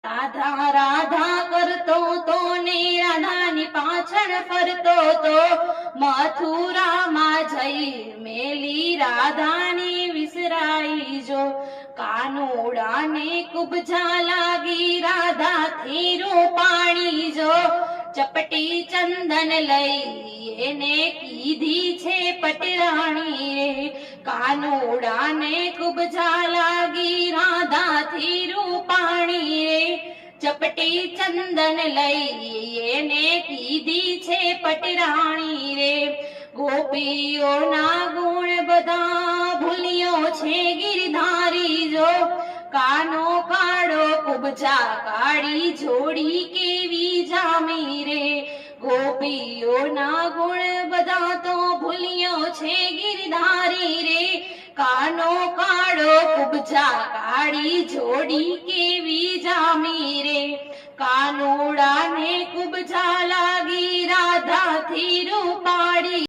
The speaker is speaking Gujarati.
રાધા રાધા કરતો તો ને રાધાની પાછળ ફરતો તો મથુરામાં જઈ મેલી રાધાની વિસરાઈ જો કાનુડાને કુબજા લાગી રાધાથી રૂપાણી જો ચપટી ચંદન લઈ એને કીધી છે પટરાણી રે કાનુડાને કુબજા લાગી રાધાથી રૂપાણી રે ચપટી ચંદન લઈ એને કીધી છે પટરાણી રે ગોપીઓના ગુણ બધા ભૂલ્યો છે ગિરધારી જો કાનો કાળો કુબજા કાળી જોડી કેવી જામી રે ગોપીઓના ગુણ બધા તો ભૂલ્યો છે ગિરધારી રે કાનો કાળો કુબજા કાળી જોડી કેવી જામી રે કાનુડાને કુબજા લાગી રાધાથી રૂપાળી